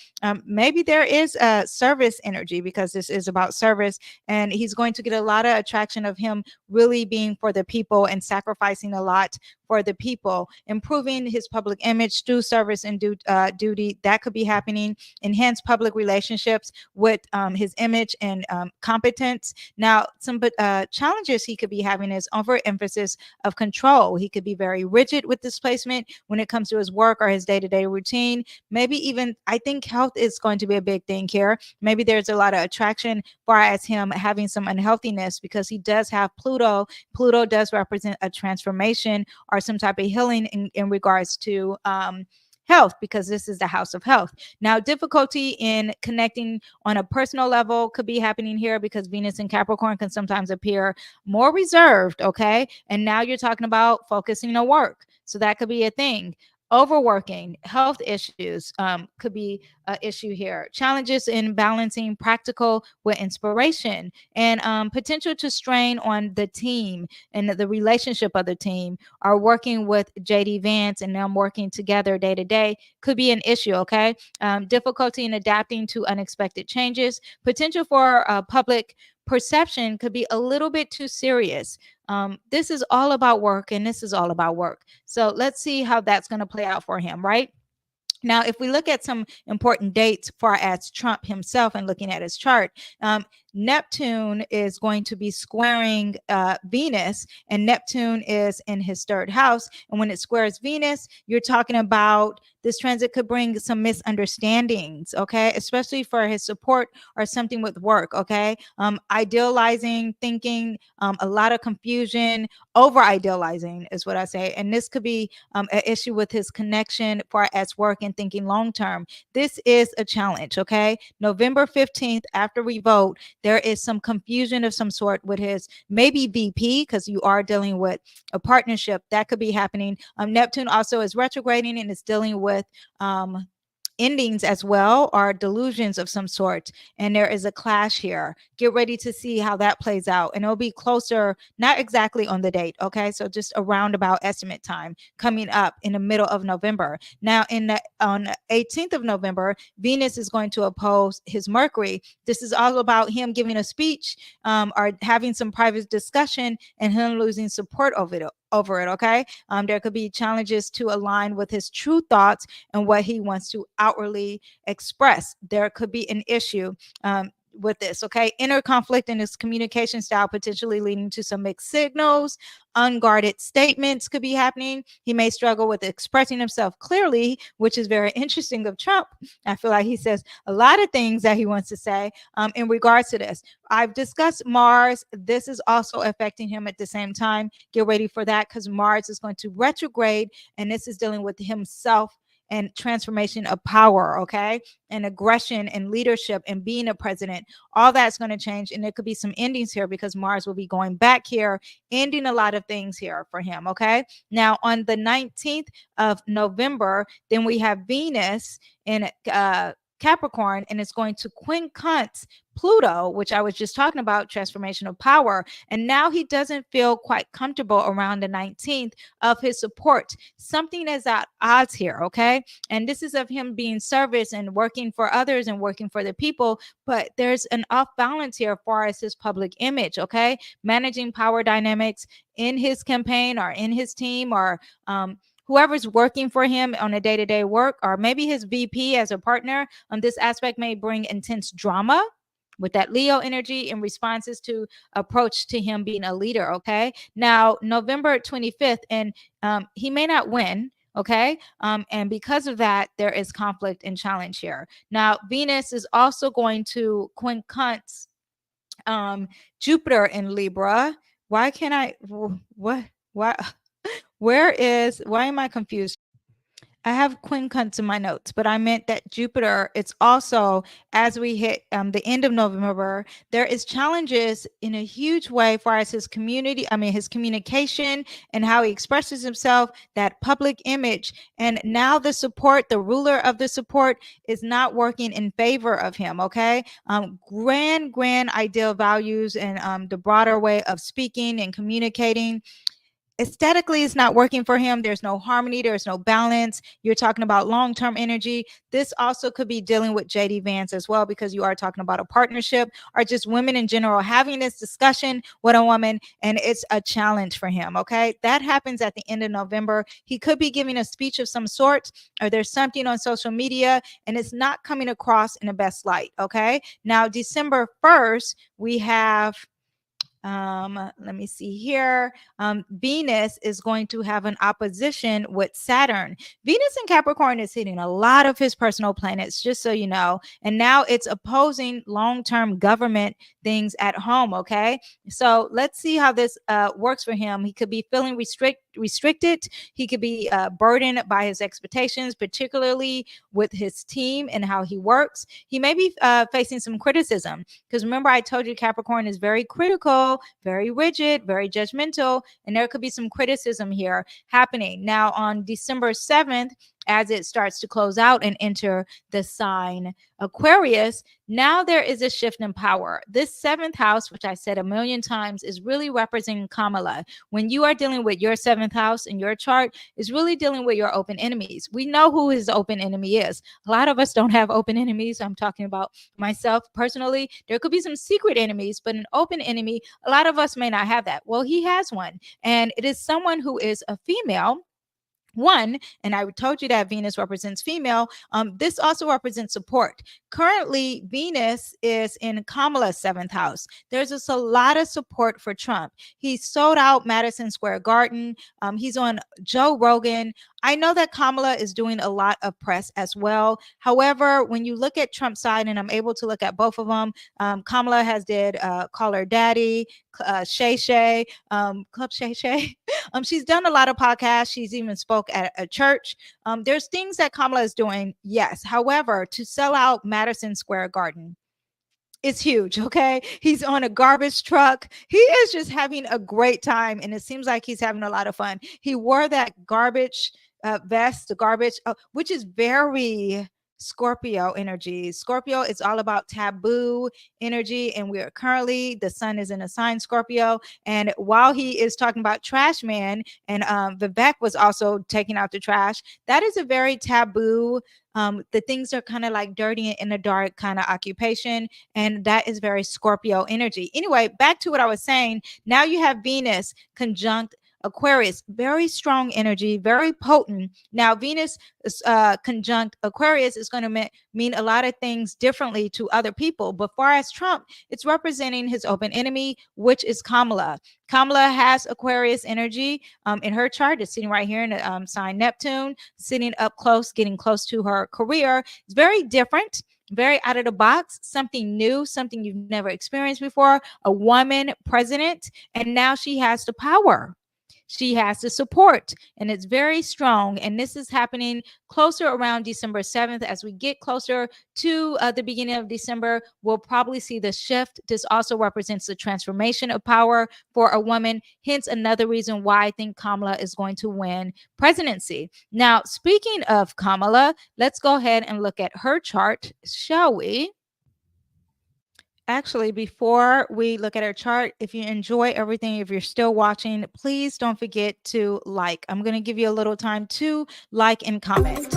maybe there is a service energy, because this is about service, and he's going to get a lot of attraction of him really being for the people and sacrificing a lot for the people, improving his public image through service and duty. That could be happening. Enhance public relationships with his image and competence. Now, some challenges he could be having is overemphasis of control. He could be very rigid with displacement when it comes to his work or his day-to-day routine. Maybe even, I think health is going to be a big thing here. Maybe there's a lot of attraction far as him having some unhealthiness, because he does have Pluto. Pluto does represent a transformation or some type of healing in regards to health, because this is the house of health. Now, difficulty in connecting on a personal level could be happening here, because Venus in Capricorn can sometimes appear more reserved, okay? And now you're talking about focusing on work. So that could be a thing. Overworking, health issues could be an issue here. Challenges in balancing practical with inspiration, and potential to strain on the team and the relationship of the team. Are working with JD Vance and them working together day to day could be an issue, okay? Difficulty in adapting to unexpected changes. Potential for public perception could be a little bit too serious. This is all about work, and this is all about work. So let's see how that's going to play out for him, right? Now, if we look at some important dates far as Trump himself and looking at his chart, Neptune is going to be squaring Venus, and Neptune is in his 3rd house. And when it squares Venus, you're talking about this transit could bring some misunderstandings, okay, especially for his support or something with work, okay? Idealizing, thinking, a lot of confusion, over idealizing is what I say. And this could be an issue with his connection far as work and thinking long term. This is a challenge, okay? November 15th, after we vote, there is some confusion of some sort with his maybe VP, because you are dealing with a partnership that could be happening. Neptune also is retrograding and is dealing with endings as well, or delusions of some sort, and there is a clash here. Get ready to see how that plays out, and it'll be closer, not exactly on the date, okay? So just a roundabout estimate time coming up in the middle of November. Now, on the 18th of November, Venus is going to oppose his Mercury. This is all about him giving a speech or having some private discussion, and him losing support over over it. Okay. There could be challenges to align with his true thoughts and what he wants to outwardly express. There could be an issue. With this, okay, inner conflict in his communication style, potentially leading to some mixed signals. Unguarded statements could be happening. He may struggle with expressing himself clearly, which is very interesting of Trump. I feel like he says a lot of things that he wants to say in regards to this. I've discussed Mars. This is also affecting him at the same time. Get ready for that because Mars is going to retrograde, and this is dealing with himself and transformation of power, okay, and aggression and leadership and being a president. All that's going to change, and there could be some endings here because Mars will be going back here, ending a lot of things here for him, okay. Now on the 19th of November, then we have Venus in Capricorn, and it's going to quincunx Pluto, which I was just talking about, transformational power. And now he doesn't feel quite comfortable around the 19th of his support. Something is at odds here, okay? And this is of him being service and working for others and working for the people, but there's an off balance here as far as his public image, okay? Managing power dynamics in his campaign or in his team or whoever's working for him on a day-to-day work, or maybe his VP as a partner. This aspect may bring intense drama with that Leo energy in responses to approach to him being a leader. Okay. Now, November 25th, and he may not win. Okay. And because of that, there is conflict and challenge here. Now, Venus is also going to quincunx Jupiter in Libra. Why can't I? What? Why? Why am I confused? I have quincunx in my notes, but I meant that Jupiter, it's also as we hit the end of November, there is challenges in a huge way for as his his communication and how he expresses himself, that public image. And now the support, the ruler of the support is not working in favor of him. Okay. Grand ideal values and the broader way of speaking and communicating aesthetically it's not working for him. There's no harmony, there's no balance. You're talking about long-term energy. This also could be dealing with JD Vance as well, because you are talking about a partnership or just women in general having this discussion with a woman, and it's a challenge for him. Okay, that happens at the end of November. He could be giving a speech of some sort, or there's something on social media and it's not coming across in the best light. Okay, now December 1st we have let me see here. Venus is going to have an opposition with Saturn. Venus in Capricorn is hitting a lot of his personal planets, just so you know. And now it's opposing long-term government things at home. Okay. So let's see how this works for him. He could be feeling restricted. He could be burdened by his expectations, particularly with his team and how he works. He may be facing some criticism, because remember I told you Capricorn is very critical, very rigid, very judgmental, and there could be some criticism here happening. Now on December 7th, as it starts to close out and enter the sign Aquarius, now there is a shift in power. This seventh house, which I said a million times, is really representing Kamala. When you are dealing with your seventh house in your chart, is really dealing with your open enemies. We know who his open enemy is. A lot of us don't have open enemies. I'm talking about myself personally. There could be some secret enemies, but an open enemy, a lot of us may not have that. Well, he has one, and it is someone who is a female. One, and I told you that Venus represents female. This also represents support. Currently, Venus is in Kamala's seventh house. There's just a lot of support for Trump. He sold out Madison Square Garden. He's on Joe Rogan. I know that Kamala is doing a lot of press as well. However, when you look at Trump's side, and I'm able to look at both of them, Kamala has did Call Her Daddy, Shay Shay, Club Shay Shay. She's done a lot of podcasts. She's even spoke at a church. There's things that Kamala is doing, yes. However, to sell out Madison Square Garden, it's huge. Okay. He's on a garbage truck. He is just having a great time. And it seems like he's having a lot of fun. He wore that garbage vest, the garbage, which is very Scorpio energy. Scorpio is all about taboo energy. And we are currently, the sun is in a sign Scorpio. And while he is talking about trash man, and Vivek was also taking out the trash, that is a very taboo. The things are kind of like dirty in the dark kind of occupation. And that is very Scorpio energy. Anyway, back to what I was saying. Now you have Venus conjunct Aquarius, very strong energy, very potent. Now, Venus conjunct Aquarius is going to mean a lot of things differently to other people. But far as Trump, it's representing his open enemy, which is Kamala. Kamala has Aquarius energy in her chart. It's sitting right here in the sign Neptune, sitting up close, getting close to her career. It's very different, very out of the box, something new, something you've never experienced before. A woman president, and now she has the power. She has the support, and it's very strong. And this is happening closer around December 7th. As we get closer to the beginning of December, we'll probably see the shift. This also represents the transformation of power for a woman. Hence, another reason why I think Kamala is going to win presidency. Now, speaking of Kamala, let's go ahead and look at her chart, shall we? Actually, before we look at our chart, if you enjoy everything, if you're still watching, please don't forget to like. I'm going to give you a little time to like and comment.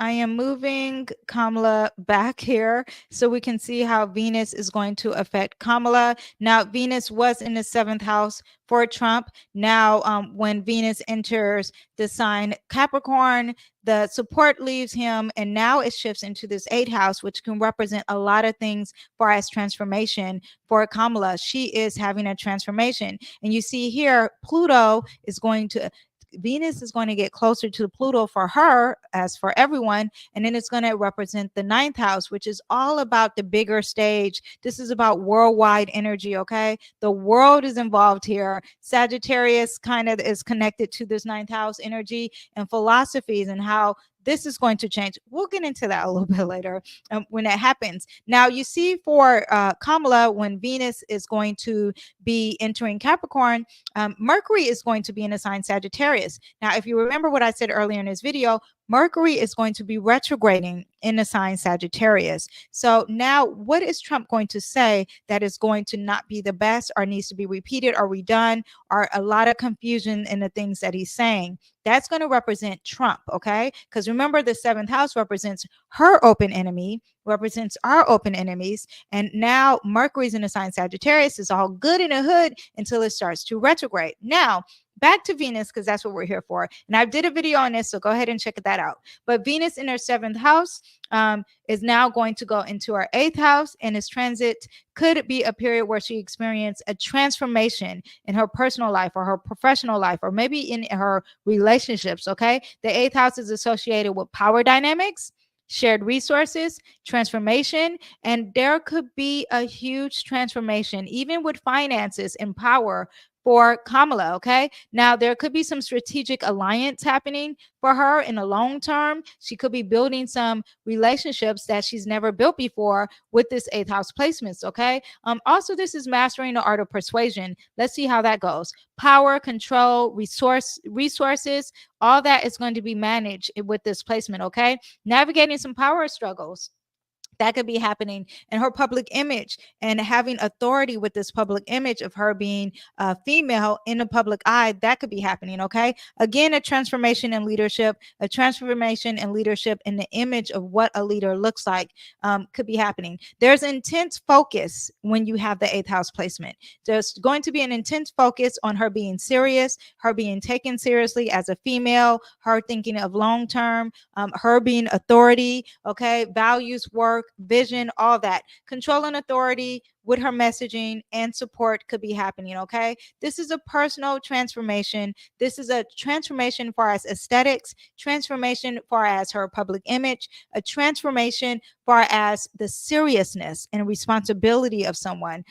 I am moving Kamala back here so we can see how Venus is going to affect Kamala. Now, Venus was in the 7th house for Trump. Now, when Venus enters the sign Capricorn, the support leaves him, and now it shifts into this 8th house, which can represent a lot of things far as transformation for Kamala. She is having a transformation. And you see here, Pluto is going to Venus is going to get closer to Pluto for her, as for everyone. And then it's going to represent the 9th house, which is all about the bigger stage. This is about worldwide energy. Okay. The world is involved here. Sagittarius kind of is connected to this 9th house energy and philosophies and how this is going to change. We'll get into that a little bit later when that happens. Now, you see for Kamala, when Venus is going to be entering Capricorn, Mercury is going to be in the sign Sagittarius. Now, if you remember what I said earlier in this video, Mercury is going to be retrograding in the sign Sagittarius. So now what is Trump going to say that is going to not be the best or needs to be repeated or redone, or a lot of confusion in the things that he's saying? That's going to represent Trump, okay? Because remember, the 7th house represents her open enemy, represents our open enemies. And now Mercury's in the sign Sagittarius. Is all good in the hood until it starts to retrograde. Now, back to Venus, because that's what we're here for. And I did a video on this, so go ahead and check that out. But Venus in her 7th house is now going to go into her 8th house, and its transit could be a period where she experienced a transformation in her personal life or her professional life, or maybe in her relationships, okay? The 8th house is associated with power dynamics, shared resources, transformation, and there could be a huge transformation, even with finances and power, for Kamala, okay? Now, there could be some strategic alliance happening for her in the long term. She could be building some relationships that she's never built before with this 8th house placements, okay? Also, this is mastering the art of persuasion. Let's see how that goes. Power, control, resources, all that is going to be managed with this placement, okay? Navigating some power struggles. That could be happening in her public image and having authority with this public image of her being a female in the public eye. That could be happening. Okay. Again, a transformation in leadership, a transformation in leadership in the image of what a leader looks like could be happening. There's intense focus when you have the 8th house placement. There's going to be an intense focus on her being serious, her being taken seriously as a female, her thinking of long term, her being authority. Okay. Values, work, vision, all that. Control and authority with her messaging and support could be happening. Okay. This is a personal transformation. This is a transformation far as aesthetics, transformation far as her public image, a transformation far as the seriousness and responsibility of someone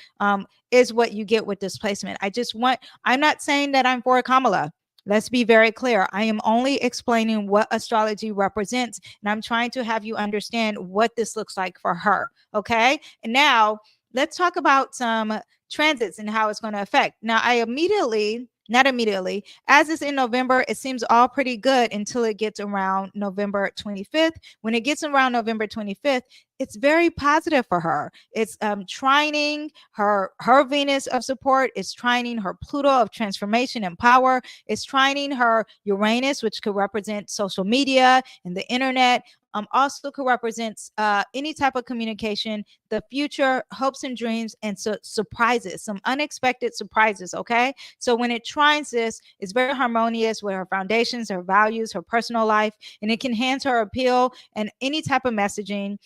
is what you get with this placement. I'm not saying that I'm for Kamala. Let's be very clear. I am only explaining what astrology represents, and I'm trying to have you understand what this looks like for her. Okay. And now let's talk about some transits and how it's going to affect. Now, I immediately not immediately. As it's in November, it seems all pretty good until it gets around November 25th. When it gets around November 25th, it's very positive for her. It's trining her Venus of support. It's trining her Pluto of transformation and power. It's trining her Uranus, which could represent social media and the internet. Also could represent any type of communication, the future, hopes and dreams, and surprises, some unexpected surprises. Okay, so when it trines this, it's very harmonious with her foundations, her values, her personal life, and it can enhance her appeal and any type of messaging,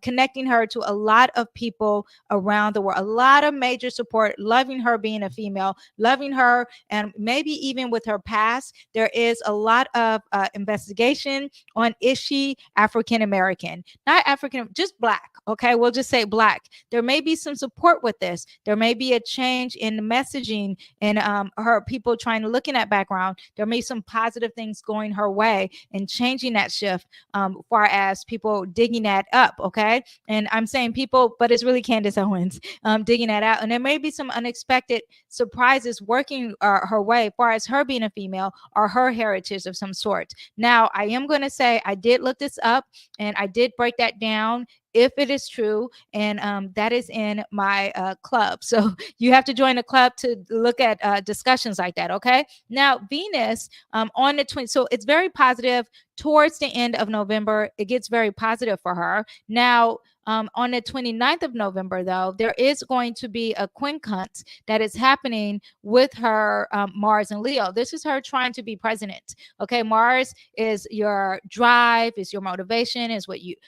connecting her to a lot of people around the world, a lot of major support, loving her being a female, loving her, and maybe even with her past, there is a lot of investigation on, is she African American, not African, just black. Okay, we'll just say black. There may be some support with this. There may be a change in the messaging and her people trying to look in that background. There may be some positive things going her way and changing that shift, far as people digging that up. Okay, and I'm saying people, but it's really Candace Owens digging that out. And there may be some unexpected surprises working her way, far as her being a female or her heritage of some sort. Now, I am going to say I did look this up and I did break that down if it is true, and that is in my club. So you have to join a club to look at discussions like that. Okay, now Venus on the 20th, so it's very positive towards the end of November. It gets very positive for her. Now on the 29th of November, though, there is going to be a quincunx that is happening with her Mars and Leo. This is her trying to be president. Okay, Mars is your drive, is your motivation, is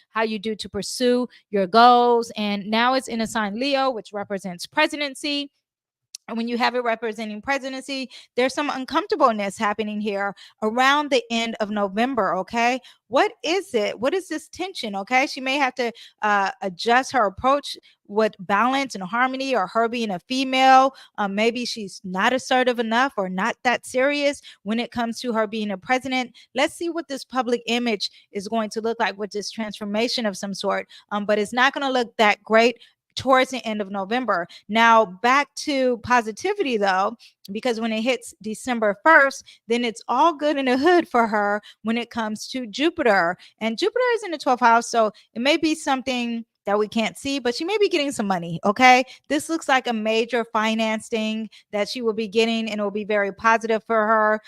how you do to pursue your goals. And now it's in a sign Leo, which represents presidency. And when you have it representing presidency, there's some uncomfortableness happening here around the end of November. Okay, what is it? What is this tension? Okay, she may have to adjust her approach with balance and harmony, or her being a female. Maybe she's not assertive enough or not that serious when it comes to her being a president. Let's see what this public image is going to look like with this transformation of some sort. But it's not going to look that great towards the end of November. Now, back to positivity though, because when it hits December 1st, then it's all good in the hood for her when it comes to Jupiter. And Jupiter is in the 12th house, so it may be something that we can't see, but she may be getting some money. Okay, this looks like a major finance thing that she will be getting, and it will be very positive for her.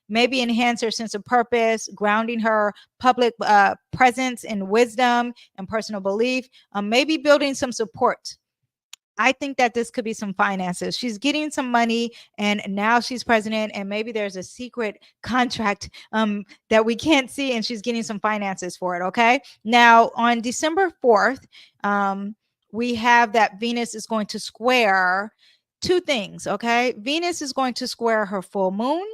Maybe enhance her sense of purpose, grounding her public presence and wisdom and personal belief. Maybe building some support. I think that this could be some finances. She's getting some money, and now she's president, and maybe there's a secret contract that we can't see, and she's getting some finances for it. Okay. Now, on December 4th, we have that Venus is going to square two things. Okay. Venus is going to square her full moon,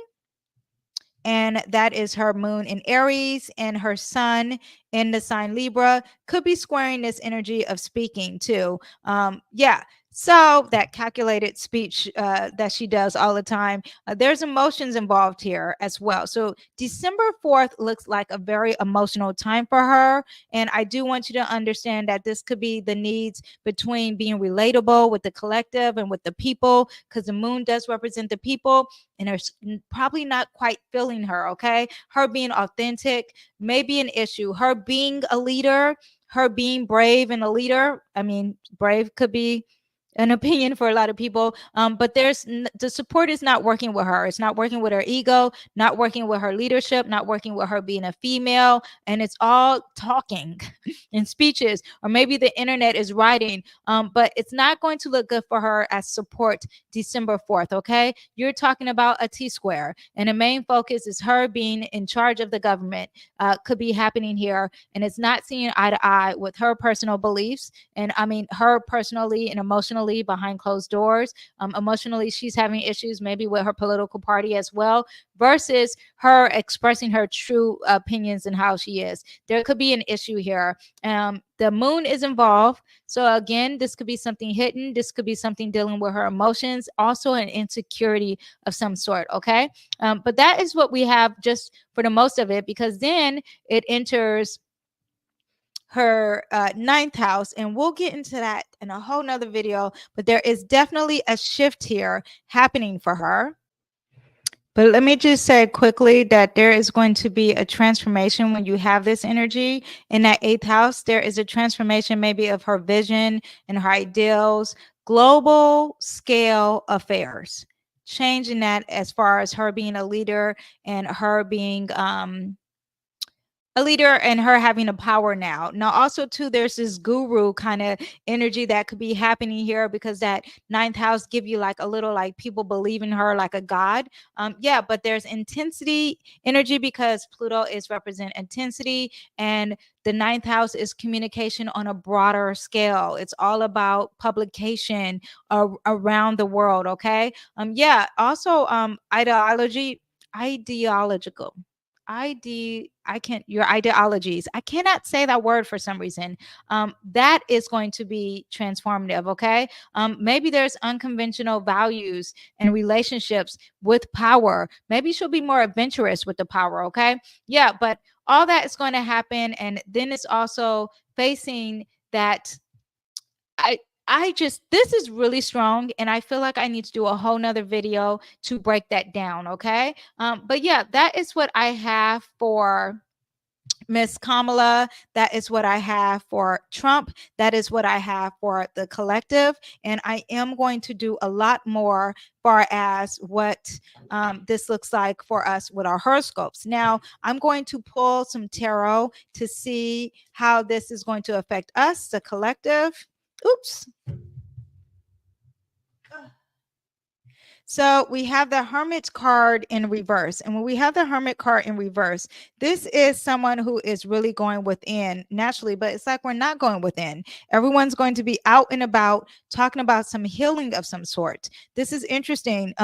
and that is her moon in Aries, and her sun in the sign Libra could be squaring this energy of speaking too. Yeah. So that calculated speech that she does all the time, there's emotions involved here as well. So December 4th looks like a very emotional time for her. And I do want you to understand that this could be the needs between being relatable with the collective and with the people, because the moon does represent the people, and they're probably not quite feeling her. Okay. Her being authentic may be an issue. Her being a leader, her being brave and a leader. I mean, brave could be an opinion for a lot of people, but the support is not working with her. It's not working with her ego, not working with her leadership, not working with her being a female, and it's all talking and speeches, or maybe the internet is writing, but it's not going to look good for her as support December 4th. Okay, you're talking about a T-square, and the main focus is her being in charge of the government. Could be happening here, and it's not seeing eye to eye with her personal beliefs, and I mean her personally and emotionally behind closed doors. Emotionally, she's having issues maybe with her political party as well, versus her expressing her true opinions and how she is. There could be an issue here. The moon is involved. So again, this could be something hidden. This could be something dealing with her emotions, also an insecurity of some sort. Okay. But that is what we have just for the most of it, because then it enters her ninth house, and we'll get into that in a whole nother video. But there is definitely a shift here happening for her. But let me just say quickly that there is going to be a transformation when you have this energy in that eighth house. There is a transformation, maybe of her vision and her ideals, global scale affairs, changing that as far as her being a leader and her being a leader and her having a power now. Now, also too, there's this guru kind of energy that could be happening here because that ninth house give you like a little like people believe in her like a god. Yeah, but there's intensity energy because Pluto is represent intensity, and the ninth house is communication on a broader scale. It's all about publication around the world. Okay. Yeah. Also, ideological I can't your ideologies. I cannot say that word for some reason. That is going to be transformative. Okay. Maybe there's unconventional values and relationships with power. Maybe she'll be more adventurous with the power. Okay. Yeah, but all that is going to happen, and then it's also facing that I I just this is really strong, and I feel like I need to do a whole nother video to break that down. Okay. But yeah, that is what I have for Miss Kamala. That is what I have for Trump. That is what I have for the collective. And I am going to do a lot more far as what this looks like for us with our horoscopes. Now, I'm going to pull some tarot to see how this is going to affect us, the collective. Oops. So we have the Hermit card in reverse. And when we have the Hermit card in reverse, this is someone who is really going within naturally, but it's like we're not going within. Everyone's going to be out and about talking about some healing of some sort. This is interesting.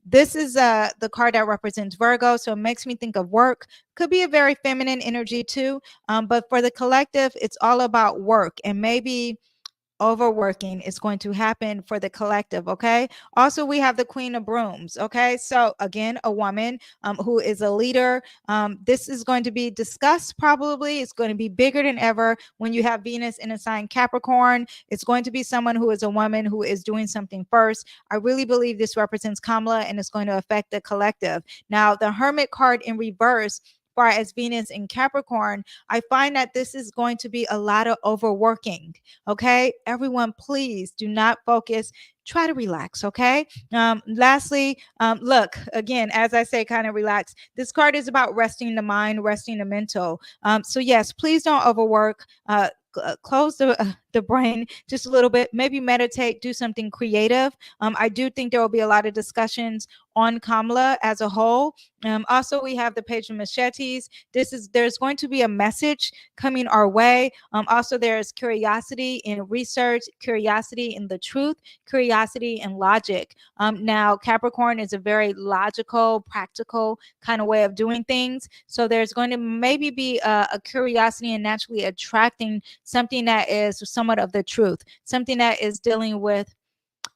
This is the card that represents Virgo. So it makes me think of work. Could be a very feminine energy too. But for the collective, it's all about work, and maybe overworking is going to happen for the collective. Okay. Also, we have the Queen of Brooms. Okay. So again, a woman who is a leader. This is going to be discussed probably. It's going to be bigger than ever when you have Venus in a sign Capricorn. It's going to be someone who is a woman who is doing something first. I really believe this represents Kamala, and it's going to affect the collective. Now, the Hermit card in reverse, far as Venus in Capricorn, I find that this is going to be a lot of overworking. Okay, everyone, please do not focus. Try to relax. Okay. Lastly, look again, as I say, kind of relax. This card is about resting the mind, resting the mental. So yes, please don't overwork. Close the brain just a little bit. Maybe meditate, do something creative. I do think there will be a lot of discussions on Kamala as a whole. Also, we have the Page of Machetes. There's going to be a message coming our way. Also, there's curiosity in research, curiosity in the truth, curiosity and logic. Now, Capricorn is a very logical, practical kind of way of doing things. So there's going to maybe be a curiosity and naturally attracting something that is somewhat of the truth, something that is dealing with,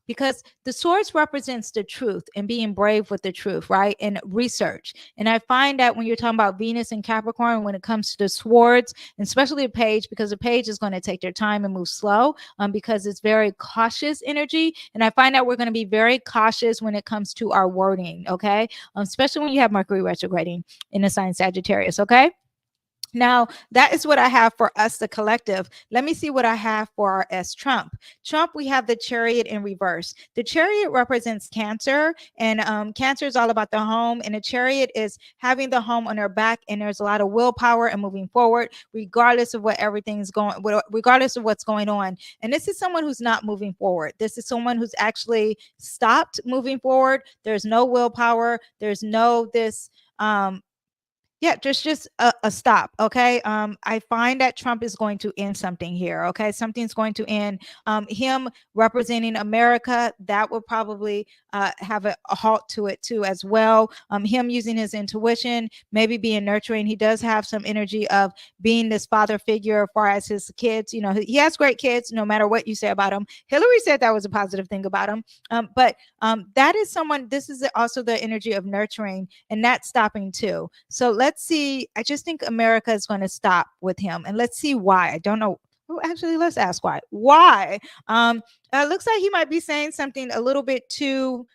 because the swords represents the truth and being brave with the truth, right? And research. And I find that when you're talking about Venus and Capricorn, when it comes to the swords, and especially a page, because the page is going to take their time and move slow, because it's very cautious energy. And I find that we're going to be very cautious when it comes to our wording, okay? Especially when you have Mercury retrograding in the sign Sagittarius, okay? Now, that is what I have for us, the collective. Let me see what I have for our S Trump. Trump, we have the Chariot in reverse. The Chariot represents Cancer, and Cancer is all about the home, and the Chariot is having the home on their back, and there's a lot of willpower and moving forward, regardless of what everything's going, regardless of what's going on. And this is someone who's not moving forward. This is someone who's actually stopped moving forward. There's no willpower. There's no this. Yeah, just a stop. Okay. I find that Trump is going to end something here. Okay. Something's going to end. Him representing America, that will probably have a halt to it too, as well. Him using his intuition, maybe being nurturing. He does have some energy of being this father figure as far as his kids. You know, he has great kids, no matter what you say about him. Hillary said that was a positive thing about him. But that is someone, this is also the energy of nurturing, and that's stopping too. So let's see. I just think America is going to stop with him, and let's see why. I don't know. Oh, actually, let's ask why. Why? It looks like he might be saying something a little bit too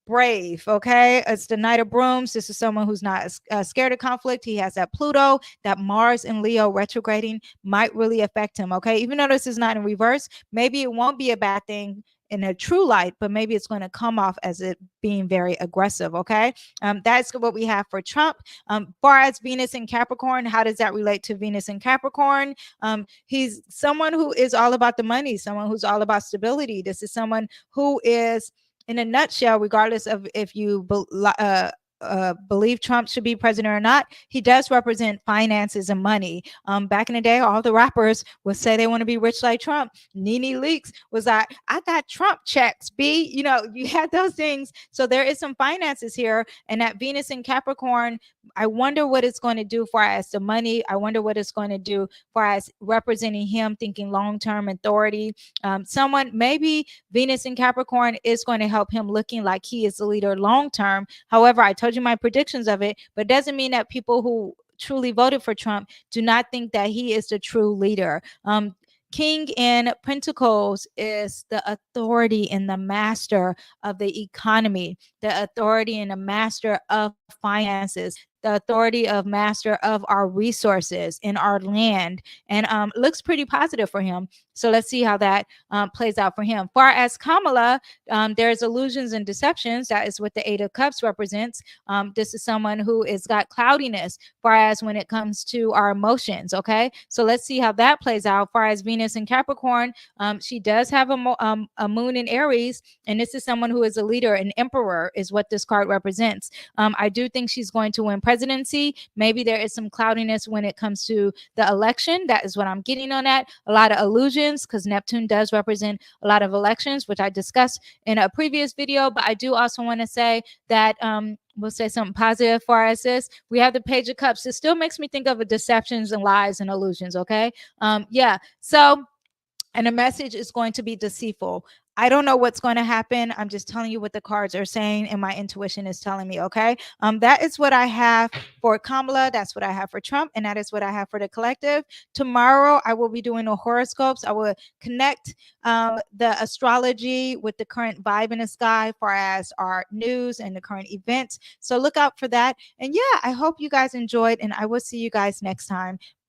brave. Okay, it's the Knight of Brooms. This is someone who's not scared of conflict. He has that Pluto, that Mars in Leo retrograding might really affect him. Okay, even though this is not in reverse, maybe it won't be a bad thing in a true light, but maybe it's going to come off as it being very aggressive. Okay, that's what we have for Trump. Far as Venus in Capricorn, how does that relate to Venus in Capricorn? He's someone who is all about the money, someone who's all about stability. This is someone who is, in a nutshell, regardless of if you believe Trump should be president or not, he does represent finances and money. Back in the day, all the rappers would say they want to be rich like Trump. Nene Leakes was like, I got Trump checks, B. You know, you had those things. So there is some finances here. And that Venus in Capricorn, I wonder what it's going to do for us, the money. I wonder what it's going to do for us representing him, thinking long-term authority. Someone, maybe Venus in Capricorn is going to help him looking like he is the leader long-term. However, I told you my predictions of it, but it doesn't mean that people who truly voted for Trump do not think that he is the true leader. King in Pentacles is the authority and the master of the economy, the authority and the master of finances, the authority of master of our resources in our land, and looks pretty positive for him. So let's see how that plays out for him. Far as Kamala, there's illusions and deceptions. That is what the Eight of Cups represents. This is someone who is got cloudiness far as when it comes to our emotions. Okay, so let's see how that plays out. Far as Venus in Capricorn, she does have a moon in Aries, and this is someone who is a leader, an emperor is what this card represents. I do think she's going to win presidency. Maybe there is some cloudiness when it comes to the election. That is what I'm getting on that. A lot of illusions, because Neptune does represent a lot of elections, which I discussed in a previous video. But I do also want to say that we'll say something positive for us. This, we have the Page of Cups. It still makes me think of a deceptions and lies and illusions. Okay, yeah. So, and the message is going to be deceitful. I don't know what's going to happen. I'm just telling you what the cards are saying, and my intuition is telling me. Okay, that is what I have for Kamala. That's what I have for Trump, and that is what I have for the collective. Tomorrow, I will be doing the horoscopes. I will connect the astrology with the current vibe in the sky, far as our news and the current events. So look out for that. And yeah, I hope you guys enjoyed, and I will see you guys next time.